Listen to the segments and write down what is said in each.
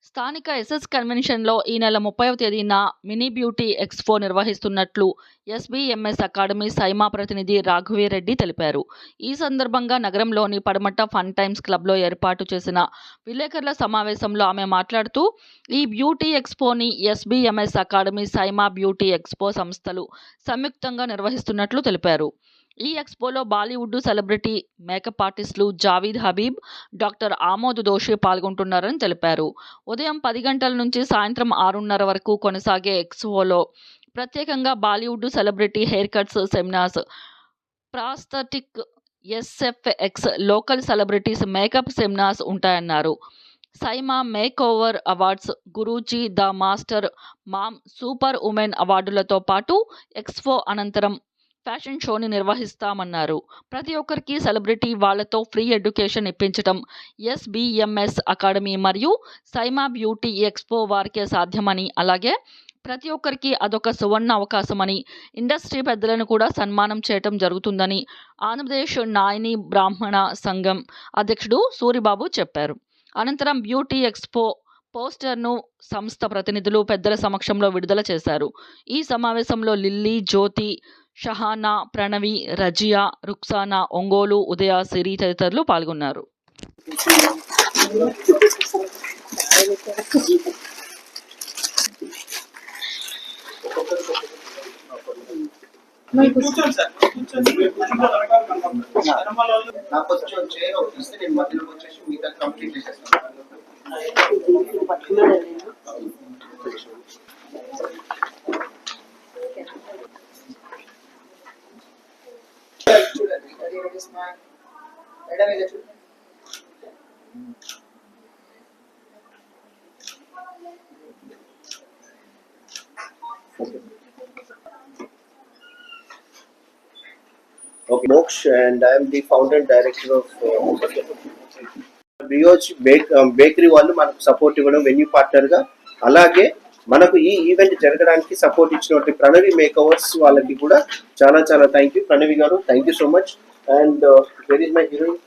స్థానిక ఎస్ఎస్ కన్వెన్షన్లో ఈ నెల 30వ తేదీన మినీ బ్యూటీ ఎక్స్పో నిర్వహిస్తున్నట్లు ఎస్బీఎంఎస్ అకాడమీ సైమా ప్రతినిధి రాఘవీరెడ్డి తెలిపారు. ఈ సందర్భంగా నగరంలోని పడమట ఫన్ టైమ్స్ క్లబ్లో ఏర్పాటు చేసిన విలేకరుల సమావేశంలో ఆమె మాట్లాడుతూ, ఈ బ్యూటీ ఎక్స్పోని SBMS academy, Saima beauty expo సంస్థలు సంయుక్తంగా నిర్వహిస్తున్నట్లు తెలిపారు. ఈ ఎక్స్పోలో బాలీవుడ్ సెలబ్రిటీ మేకప్ ఆర్టిస్టులు జావీద్ హబీబ్, డాక్టర్ ఆమోద్ దోషి పాల్గొంటున్నారని తెలిపారు. ఉదయం 10 గంటల నుంచి సాయంత్రం 6:30 వరకు కొనసాగే ఎక్స్పోలో ప్రత్యేకంగా Bollywood celebrity hair cuts seminars, prosthetic, SFX, local celebrities makeup seminars ఉంటాయన్నారు. Saima makeover awards, Guruji, the master, mom, super women అవార్డులతో పాటు ఎక్స్పో అనంతరం ఫ్యాషన్ షోని నిర్వహిస్తామన్నారు. ప్రతి ఒక్కరికి సెలబ్రిటీ వాళ్లతో ఫ్రీ ఎడ్యుకేషన్ ఇప్పించడం ఎస్బీఎంఎస్ అకాడమీ మరియు సైమా బ్యూటీ ఎక్స్పో వారికే సాధ్యమని, అలాగే ప్రతి ఒక్కరికి అదొక సువర్ణ అవకాశమని, ఇండస్ట్రీ పెద్దలను కూడా సన్మానం చేయటం జరుగుతుందని ఆంధ్రప్రదేశ్ నాయని బ్రాహ్మణ సంఘం అధ్యక్షుడు సూరిబాబు చెప్పారు. అనంతరం బ్యూటీ ఎక్స్పో పోస్టర్ను సంస్థ ప్రతినిధులు పెద్దల సమక్షంలో విడుదల చేశారు. ఈ సమావేశంలో లిల్లీ, జ్యోతి, షహానా, ప్రణవి, రజియా, రుక్సానా, ఒంగోలు, ఉదయ, సిరి తదితరులు పాల్గొన్నారు. Okay, Moksh, and I am the founder and director of Brioche Bakery వాళ్ళు మనకు సపోర్ట్ ఇవ్వడం వెన్యూ పార్ట్నర్ గా, అలాగే మనకు ఈ ఈవెంట్ జరగడానికి సపోర్ట్ ఇచ్చినటువంటి ప్రణవి మేకవర్స్ వాళ్ళకి కూడా చాలా చాలా thank you. Pranavi garu, thank you so much. And where is my heroine?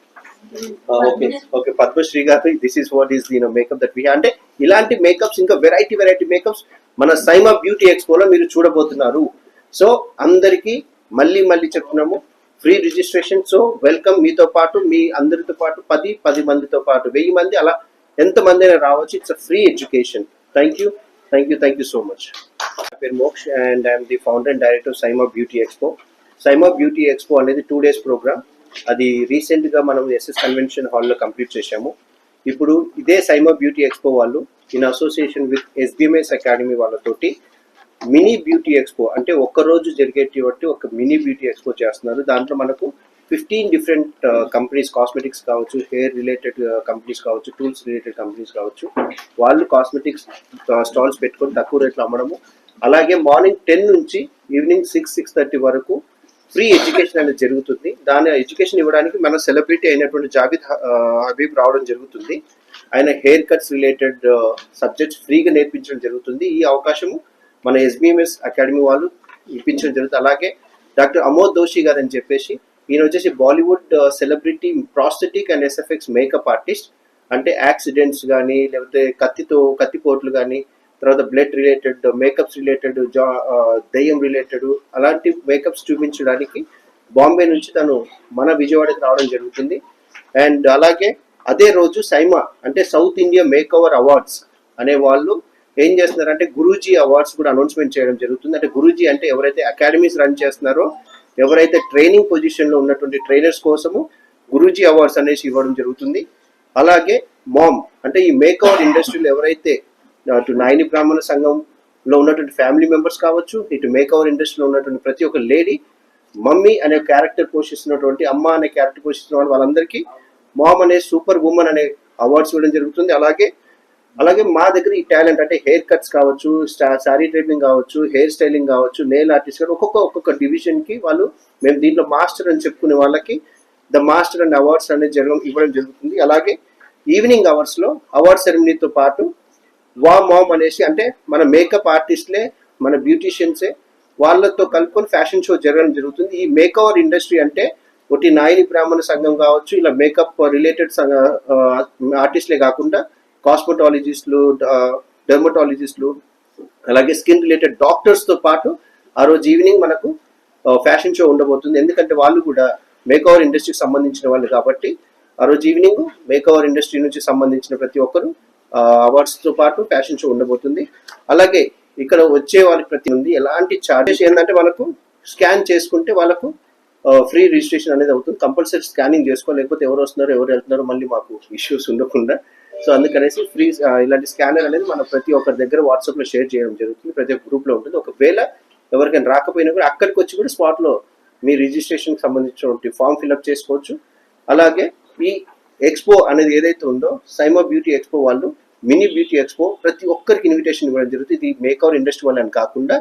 Okay, Padmashri garu, this is what is makeup that we, అంటే ఇలాంటి మేకప్స్ ఇంకా వెరైటీ మేకప్స్ మన సైమా బ్యూటీ ఎక్స్పోలో మీరు చూడబోతున్నారు. సో అందరికీ మళ్ళీ చెప్తున్నాము, ఫ్రీ రిజిస్ట్రేషన్. So welcome. మీతో పాటు మీ అందరితో పాటు 10 మందితో పాటు 1000 మంది, అలా ఎంతమంది అయినా రావచ్చు. It's a free education. Thank you so much. నా పేరు Moksh and I'm the founder and director SIIMA beauty expo. SIIMA beauty expo అనేది 2 days ప్రోగ్రామ్. అది రీసెంట్గా మనం ఎస్ఎస్ కన్వెన్షన్ హాల్లో కంప్లీట్ చేశాము. ఇప్పుడు ఇదే సైమా బ్యూటీ ఎక్స్పో వాళ్ళు ఇన్ అసోసియేషన్ విత్ ఎస్బీఎంఎస్ అకాడమీ వాళ్ళతోటి మినీ బ్యూటీ ఎక్స్పో, అంటే ఒక్కరోజు జరిగేటువంటి ఒక మినీ బ్యూటీ ఎక్స్పో చేస్తున్నారు. దాంట్లో మనకు 15 డిఫరెంట్ కంపెనీస్, కాస్మెటిక్స్ కావచ్చు, హెయిర్ రిలేటెడ్ కంపెనీస్ కావచ్చు, టూల్స్ రిలేటెడ్ కంపెనీస్ కావచ్చు, వాళ్ళు కాస్మెటిక్స్ స్టాల్స్ పెట్టుకొని తక్కువ రేట్లో అమ్మడము. అలాగే మార్నింగ్ 10 నుంచి ఈవినింగ్ 6-6:30 వరకు ఫ్రీ ఎడ్యుకేషన్ అనేది జరుగుతుంది. దాని ఎడ్యుకేషన్ ఇవ్వడానికి మన సెలబ్రిటీ అయినటువంటి జావీద్ హబీబ్ రావడం జరుగుతుంది. ఆయన హెయిర్ కట్స్ రిలేటెడ్ సబ్జెక్ట్స్ ఫ్రీగా నేర్పించడం జరుగుతుంది. ఈ అవకాశము మన ఎస్బీఎంఎస్ అకాడమీ వాళ్ళు ఇప్పించడం జరుగుతుంది. అలాగే డాక్టర్ ఆమోద్ దోషి గారు అని చెప్పేసి, ఈయన వచ్చేసి Bollywood celebrity prosthetic and SFX makeup artist. అంటే యాక్సిడెంట్స్ కానీ, లేకపోతే కత్తిపోట్లు కానీ, తర్వాత బ్లడ్ రిలేటెడ్ మేకప్స్ రిలేటెడ్, దయ్యం రిలేటెడ్ అలాంటి మేకప్స్ చూపించడానికి బాంబే నుంచి తను మన విజయవాడకి రావడం జరుగుతుంది. అండ్ అలాగే అదే రోజు సైమా అంటే south India make over awards అనే వాళ్ళు ఏం చేస్తున్నారంటే గురూజీ అవార్డ్స్ కూడా అనౌన్స్మెంట్ చేయడం జరుగుతుంది. అంటే గురూజీ అంటే ఎవరైతే అకాడమీస్ రన్ చేస్తున్నారో, ఎవరైతే ట్రైనింగ్ పొజిషన్లో ఉన్నటువంటి ట్రైనర్స్ కోసము గురూజీ అవార్డ్స్ అనేసి ఇవ్వడం జరుగుతుంది. అలాగే మామ్ అంటే ఈ మేక్ ఓవర్ ఇండస్ట్రీలో ఎవరైతే అటు నాయని బ్రాహ్మణ సంఘంలో ఉన్నటువంటి ఫ్యామిలీ మెంబర్స్ కావచ్చు, ఇటు మేక్ ఓవర్ ఇండస్ట్రీలో ఉన్నటువంటి ప్రతి ఒక్క లేడీ, మమ్మీ అనే క్యారెక్టర్ పోషిస్తున్నటువంటి, అమ్మ అనే క్యారెక్టర్ పోషిస్తున్న వాళ్ళందరికీ మామ్ అనే సూపర్ ఉమెన్ అనే అవార్డ్స్ ఇవ్వడం జరుగుతుంది. అలాగే మా దగ్గర ఈ టాలెంట్ అంటే హెయిర్ కట్స్ కావచ్చు, శారీ ట్రైనింగ్ కావచ్చు, హెయిర్ స్టైలింగ్ కావచ్చు, నెయిల్ ఆర్టిస్ట్ కావచ్చు, ఒక్కొక్క డివిజన్కి వాళ్ళు మేము దీంట్లో మాస్టర్ అని చెప్పుకునే వాళ్ళకి ద మాస్టర్ అండ్ అవార్డ్స్ అనేది ఇవ్వడం జరుగుతుంది. అలాగే ఈవినింగ్ అవర్స్లో అవార్డ్ సెరమనీతో పాటు మామ్ అనేసి, అంటే మన మేకప్ ఆర్టిస్ట్లే, మన బ్యూటీషియన్సే, వాళ్ళతో కలుపుకొని ఫ్యాషన్ షో జరగడం జరుగుతుంది. ఈ మేక్ ఓవర్ ఇండస్ట్రీ అంటే ఒకటి నాయని బ్రాహ్మణ సంఘం కావచ్చు, ఇలా మేకప్ రిలేటెడ్ ఆర్టిస్ట్లే కాకుండా కాస్మెటాలజిస్టులు, డెర్మటాలజిస్టులు, అలాగే స్కిన్ రిలేటెడ్ డాక్టర్స్తో పాటు ఆ రోజు ఈవినింగ్ మనకు ఫ్యాషన్ షో ఉండబోతుంది. ఎందుకంటే వాళ్ళు కూడా మేకఓవర్ ఇండస్ట్రీకి సంబంధించిన వాళ్ళు కాబట్టి ఆ రోజు ఈవినింగ్ మేకఓవర్ ఇండస్ట్రీ నుంచి సంబంధించిన ప్రతి ఒక్కరు అవార్డ్స్తో పాటు ఫ్యాషన్ షో ఉండబోతుంది. అలాగే ఇక్కడ వచ్చే వాళ్ళకి ప్రతి ఉంది ఎలాంటి ఛార్జెస్ ఏంటంటే వాళ్ళకు స్కాన్ చేసుకుంటే వాళ్ళకు ఫ్రీ రిజిస్ట్రేషన్ అనేది అవుతుంది. కంపల్సరీ స్కానింగ్ చేసుకోవాలి, లేకపోతే ఎవరు వస్తున్నారు ఎవరు వెళ్తున్నారు మళ్ళీ మాకు ఇష్యూస్ ఉండకుండా. సో అందుకనేసి ఫ్రీ ఇలాంటి స్కానర్ అనేది మనం ప్రతి ఒక్కరి దగ్గర వాట్సాప్లో షేర్ చేయడం జరుగుతుంది. ప్రతి ఒక్క గ్రూప్లో ఉంటుంది. ఒకవేళ ఎవరికైనా రాకపోయినా కూడా అక్కడికి వచ్చి కూడా స్పాట్లో మీ రిజిస్ట్రేషన్కి సంబంధించినటువంటి ఫామ్ ఫిల్అప్ చేసుకోవచ్చు. అలాగే ఈ ఎక్స్పో అనేది ఏదైతే ఉందో సైమా బ్యూటీ ఎక్స్పో వాళ్ళు మినీ బ్యూటీ ఎక్స్పో ప్రతి ఒక్కరికి ఇన్విటేషన్ ఇవ్వడం జరుగుతుంది. ఇది మేకఓవర్ ఇండస్ట్రీ వాళ్ళని కాకుండా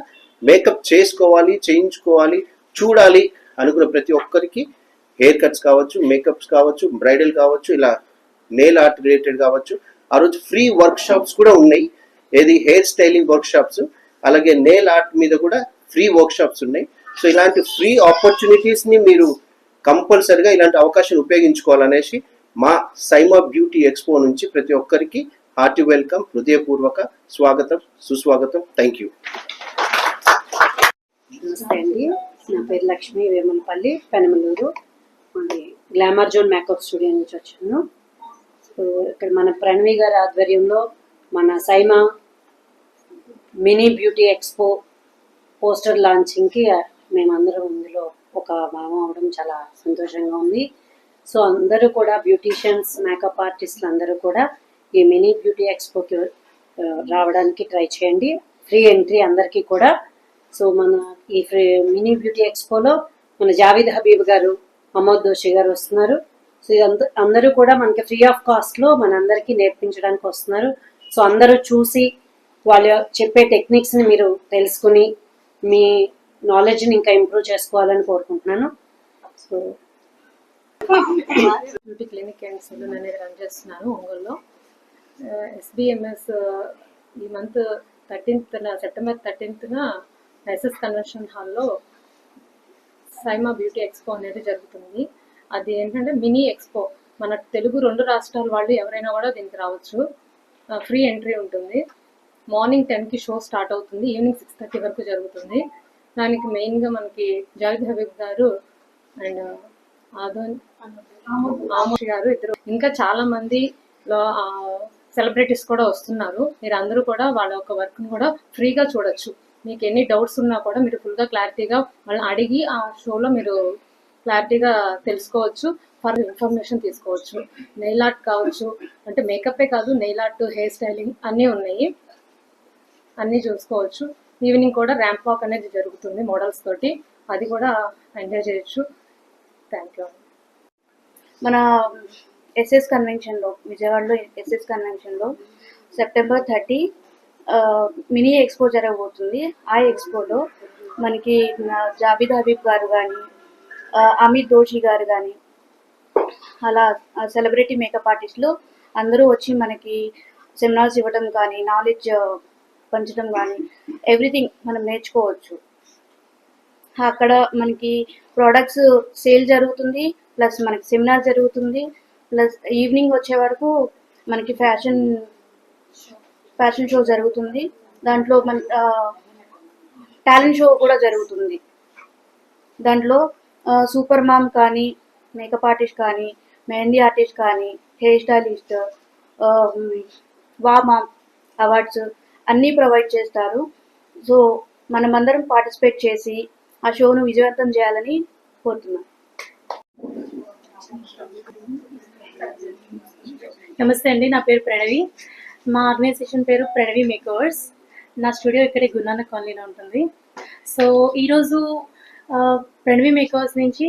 మేకప్ చేసుకోవాలి, చేయించుకోవాలి, చూడాలి అనుకున్న ప్రతి ఒక్కరికి హెయిర్ కట్స్ కావచ్చు, మేకప్స్ కావచ్చు, బ్రైడల్ కావచ్చు, ఇలా నెయిల్ ఆర్ట్ రిలేటెడ్ కావచ్చు. ఆ రోజు ఫ్రీ వర్క్ షాప్స్ కూడా ఉన్నాయి. ఏది హెయిర్ స్టైలింగ్ వర్క్ షాప్స్, అలాగే నెయిల్ ఆర్ట్ మీద కూడా ఫ్రీ వర్క్ షాప్స్ ఉన్నాయి. సో ఇలాంటి ఫ్రీ ఆపర్చునిటీస్ని మీరు కంపల్సరిగా ఇలాంటి అవకాశాన్ని ఉపయోగించుకోవాలనేసి మా సైమా బ్యూటీ ఎక్స్పో నుంచి ప్రతి ఒక్కరికి హార్టీ వెల్కమ్, హృదయపూర్వక స్వాగతం, సుస్వాగతం. Thank you. నమస్తే అండి, నా పేరు లక్ష్మి, వేమనపల్లి, పెనమలూరు. మరి గ్లామర్ జోన్ మేకప్ స్టూడియో నుంచి వచ్చాను. సో ఇక్కడ మన ప్రణవి గారి ఆధ్వర్యంలో మన Saima mini beauty expo poster లాంచింగ్కి మేమందరం ఇందులో ఒక భాగం అవడం చాలా సంతోషంగా ఉంది. సో అందరూ కూడా బ్యూటీషియన్స్, మేకప్ ఆర్టిస్టులు అందరూ కూడా ఈ మినీ బ్యూటీ ఎక్స్పోకి రావడానికి ట్రై చేయండి. ఫ్రీ ఎంట్రీ అందరికీ కూడా. సో మన ఈ మినీ బ్యూటీ ఎక్స్పోలో మన జావేద్ హబీబ్ గారు, అమోద్ దోషి గారు వస్తున్నారు. సో అందరూ కూడా మనకి ఫ్రీ ఆఫ్ కాస్ట్లో మనందరికీ నేర్పించడానికి వస్తున్నారు. సో అందరూ చూసి వాళ్ళు చెప్పే టెక్నిక్స్ని మీరు తెలుసుకుని మీ నాలెడ్జ్ని ఇంకా ఇంప్రూవ్ చేసుకోవాలని కోరుకుంటున్నాను. So beauty clinic and salon అనేది రన్ చేస్తున్నాను ఒంగోలులో. ఎస్బిఎంఎస్ ఈ month 13th September 13th SS convention హాల్లో సైమా బ్యూటీ ఎక్స్పో అనేది జరుగుతుంది. అది ఏంటంటే మినీ ఎక్స్పో. మన తెలుగు 2 రాష్ట్రాల వాళ్ళు ఎవరైనా కూడా దీనికి రావచ్చు. ఫ్రీ ఎంట్రీ ఉంటుంది. మార్నింగ్ 10కి షో స్టార్ట్ అవుతుంది, ఈవినింగ్ 6:30 వరకు జరుగుతుంది. దానికి మెయిన్గా మనకి జావేద్ హబీబ్ గారు అండ్ ఆమోష్ గారు ఇద్దరు, ఇంకా చాలా మంది సెలబ్రిటీస్ కూడా వస్తున్నారు. మీరు అందరూ కూడా వాళ్ళ యొక్క వర్క్ని కూడా ఫ్రీగా చూడొచ్చు. మీకు ఎన్ని డౌట్స్ ఉన్నా కూడా మీరు ఫుల్గా క్లారిటీగా వాళ్ళని అడిగి ఆ షోలో మీరు క్లారిటీగా తెలుసుకోవచ్చు, ఫర్ ఇన్ఫర్మేషన్ తీసుకోవచ్చు. నెయిల్ ఆర్ట్ కావచ్చు, అంటే మేకప్పే కాదు, నెయిల్ ఆర్ట్, హెయిర్ స్టైలింగ్ అన్నీ ఉన్నాయి, అన్నీ చూసుకోవచ్చు. ఈవినింగ్ కూడా ర్యాంప్ వాక్ అనేది జరుగుతుంది మోడల్స్ తోటి, అది కూడా ఎంజాయ్ చేయొచ్చు. Thank you. మన ఎస్ఎస్ కన్వెన్షన్లో, విజయవాడలో ఎస్ఎస్ కన్వెన్షన్లో సెప్టెంబర్ 30 మినీ ఎక్స్పో జరగబోతుంది. ఆ ఎక్స్పోలో మనకి జావేద్ హబీబ్ గారు కానీ, అమిత్ దోషి గారు కానీ, అలా సెలబ్రిటీ మేకప్ ఆర్టిస్టులు అందరూ వచ్చి మనకి సెమినార్స్ ఇవ్వడం కానీ, నాలెడ్జ్ పంచడం కానీ, ఎవ్రీథింగ్ మనం నేర్చుకోవచ్చు. అక్కడ మనకి ప్రోడక్ట్స్ సేల్ జరుగుతుంది, ప్లస్ మనకి సెమినార్ జరుగుతుంది, ప్లస్ ఈవినింగ్ వచ్చే వరకు మనకి ఫ్యాషన్ షో జరుగుతుంది. దాంట్లో మన టాలెంట్ షో కూడా జరుగుతుంది. దాంట్లో సూపర్ మామ్ కానీ, మేకప్ ఆర్టిస్ట్ కానీ, మెహందీ ఆర్టిస్ట్ కానీ, హెయిర్ స్టైలిస్ట్, మామ్ అవార్డ్స్ అన్నీ ప్రొవైడ్ చేస్తారు. సో మనమందరం పార్టిసిపేట్ చేసి ఆ షోను విజయవంతం చేయాలని కోరుతున్నాను. నమస్తే అండి, నా పేరు ప్రణవి. మా ఆర్గనైజేషన్ పేరు ప్రణవి మేకవర్స్. నా స్టూడియో ఇక్కడే గురునానక్ కాలనీలో ఉంటుంది. సో ఈరోజు ప్రణవి మేకవర్స్ నుంచి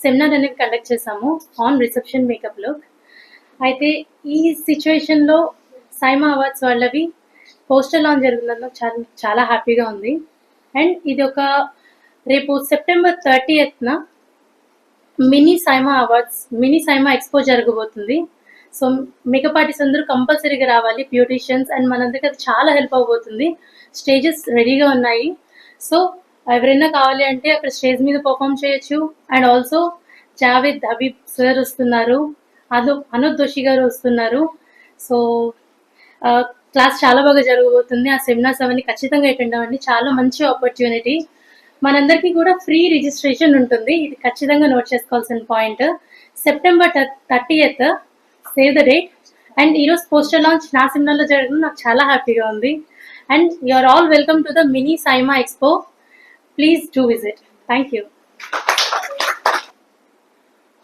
సెమినార్ అనేది కండక్ట్ చేసాము ఆన్ రిసెప్షన్ మేకప్ లుక్. అయితే ఈ సిచ్యువేషన్లో సైమా అవార్డ్స్ వాళ్ళవి పోస్టర్ లాంచ్ జరుగుతున్నందుకు చాలా హ్యాపీగా ఉంది. అండ్ ఇది ఒక రేపు September 30th mini SIIMA expo జరగబోతుంది. సో మేకప్ ఆర్టిస్ట్ అందరూ కంపల్సరీగా రావాలి, బ్యూటీషియన్స్, అండ్ మనందరికీ అది చాలా హెల్ప్ అవబోతుంది. స్టేజెస్ రెడీగా ఉన్నాయి. సో ఎవరైనా కావాలి అంటే అక్కడ స్టేజ్ మీద పర్ఫామ్ చేయొచ్చు. And also Javed Habib sir వస్తున్నారు, అనూద్ దోషి గారు వస్తున్నారు. సో క్లాస్ చాలా బాగా జరగబోతుంది. ఆ సెమినార్స్ అవన్నీ ఖచ్చితంగా అటెండ్ అవ్వండి. చాలా మంచి ఆపర్చునిటీ. మనందరికీ కూడా ఫ్రీ రిజిస్ట్రేషన్ ఉంటుంది. ఇది ఖచ్చితంగా నోట్ చేసుకోవాల్సిన point. September 30th save the date. And ఈరోజు పోస్టర్ లాంచ్ నా సెమినార్లో జరగడం నాకు చాలా హ్యాపీగా ఉంది. And you are all welcome to the mini SIIMA expo. Please do visit. Thank you.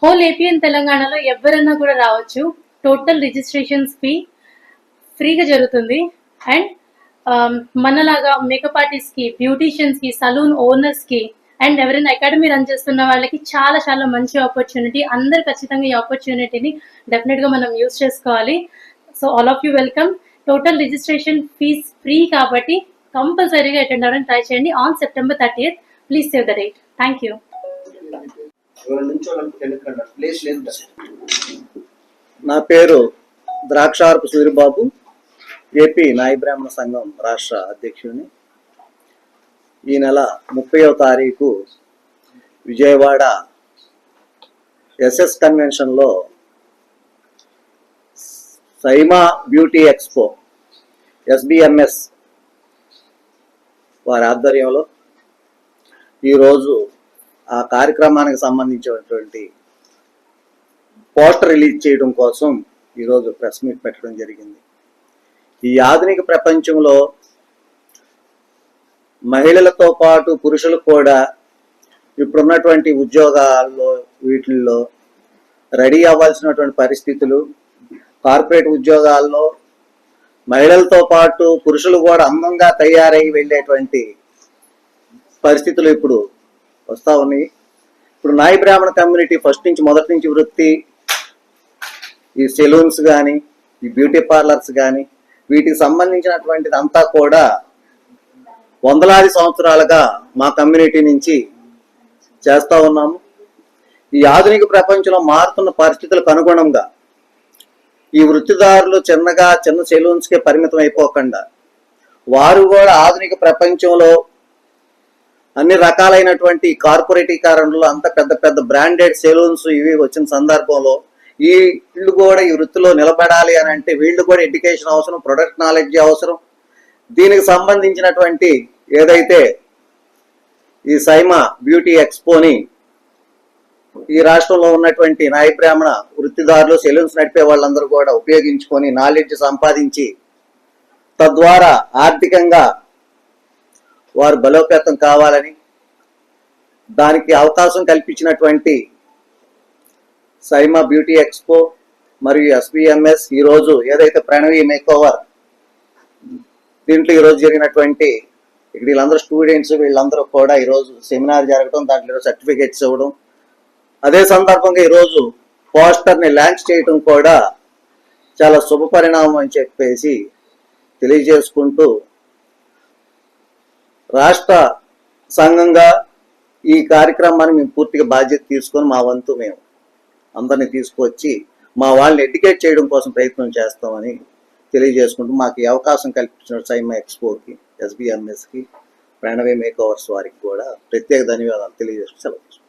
Whole AP and తెలంగాణలో ఎవరైనా కూడా రావచ్చు. టోటల్ రిజిస్ట్రేషన్స్ ఫీ ఫ్రీగా జరుగుతుంది. అండ్ మనలాగా మేకప్ ఆర్టిస్ట్కి, బ్యూటీషియన్స్కి, సలూన్ ఓనర్స్కి అండ్ ఎవరైనా అకాడమీ రన్ చేస్తున్న వాళ్ళకి చాలా చాలా మంచి ఆపర్చునిటీ. అందరు ఖచ్చితంగా ఈ ఆపర్చునిటీని డెఫినెట్గా మనం యూజ్ చేసుకోవాలి. So all of you welcome. Total registration fees free కాబట్టి కంపల్సరీగా అటెండ్ అవ్వడానికి ట్రై చేయండి on September 30th. Please save the date. Thank you. Place లేదు. నా పేరు ద్రాక్షారపు సూరిబాబు, ఏపీ నాయ బ్రాహ్మణ సంఘం రాష్ట్ర అధ్యక్షుడిని. ఈ నెల 30వ తారీఖు విజయవాడ ఎస్ఎస్ కన్వెన్షన్లో సైమా బ్యూటీ ఎక్స్పో SBMS వారి ఆధ్వర్యంలో ఈరోజు ఆ కార్యక్రమానికి సంబంధించినటువంటి పోస్టర్ రిలీజ్ చేయడం కోసం ఈరోజు ప్రెస్ మీట్ పెట్టడం జరిగింది. ఈ ఆధునిక ప్రపంచంలో మహిళలతో పాటు పురుషులు కూడా ఇప్పుడున్నటువంటి ఉద్యోగాల్లో వీటిల్లో రెడీ అవ్వాల్సినటువంటి పరిస్థితులు, కార్పొరేట్ ఉద్యోగాల్లో మహిళలతో పాటు పురుషులు కూడా అందంగా తయారై వెళ్ళేటువంటి పరిస్థితులు ఇప్పుడు వస్తూ ఉన్నాయి. ఇప్పుడు నాయ బ్రాహ్మణ కమ్యూనిటీ మొదటి నుంచి వృత్తి, ఈ సెలూన్స్ కానీ, ఈ బ్యూటీ పార్లర్స్ కానీ, వీటికి సంబంధించినటువంటిది అంతా కూడా వందలాది సంవత్సరాలుగా మా కమ్యూనిటీ నుంచి చేస్తూ ఉన్నాము. ఈ ఆధునిక ప్రపంచంలో మారుతున్న పరిస్థితులకు అనుగుణంగా ఈ వృత్తిదారులు చిన్న సెలూన్స్కే పరిమితం అయిపోకుండా వారు కూడా ఆధునిక ప్రపంచంలో అన్ని రకాలైనటువంటి కార్పొరేటీకరణలో అంత పెద్ద పెద్ద బ్రాండెడ్ సెలూన్స్ ఇవి వచ్చిన సందర్భంలో ఈ వీళ్ళు కూడా ఈ వృత్తిలో నిలబడాలి అని అంటే వీళ్ళు కూడా ఎడ్యుకేషన్ అవసరం, ప్రొడక్ట్ నాలెడ్జ్ అవసరం. దీనికి సంబంధించినటువంటి ఏదైతే ఈ సైమా బ్యూటీ ఎక్స్పోని ఈ రాష్ట్రంలో ఉన్నటువంటి నాయ బ్రాహ్మణ వృత్తిదారులు, సెలూన్స్ నడిపే వాళ్ళందరూ కూడా ఉపయోగించుకొని నాలెడ్జ్ సంపాదించి తద్వారా ఆర్థికంగా వారు బలోపేతం కావాలని దానికి అవకాశం కల్పించినటువంటి సైమా బ్యూటీ ఎక్స్పో మరియు SBMS ఈరోజు ఏదైతే ప్రణవి మేకోవర్ దీంట్లో ఈరోజు జరిగినటువంటి ఇక్కడ వీళ్ళందరూ స్టూడెంట్స్ వీళ్ళందరూ కూడా ఈరోజు సెమినార్ జరగడం, దాంట్లో సర్టిఫికేట్స్ ఇవ్వడం, అదే సందర్భంగా ఈరోజు పోస్టర్ని లాంచ్ చేయడం కూడా చాలా శుభ పరిణామం అని చెప్పేసి తెలియజేసుకుంటూ రాష్ట్ర సంఘంగా ఈ కార్యక్రమాన్ని మేము పూర్తిగా బాధ్యత తీసుకొని మా వంతు మేము అందరినీ తీసుకొచ్చి మా వాళ్ళని ఎడ్యుకేట్ చేయడం కోసం ప్రయత్నం చేస్తామని తెలియజేసుకుంటూ మాకు ఈ అవకాశం కల్పించిన సైమా ఎక్స్పోకి, SBMSకి, ప్రణవి మేకోవర్స్ వారికి కూడా ప్రత్యేక ధన్యవాదాలు తెలియజేసుకుంటూ సెలవు.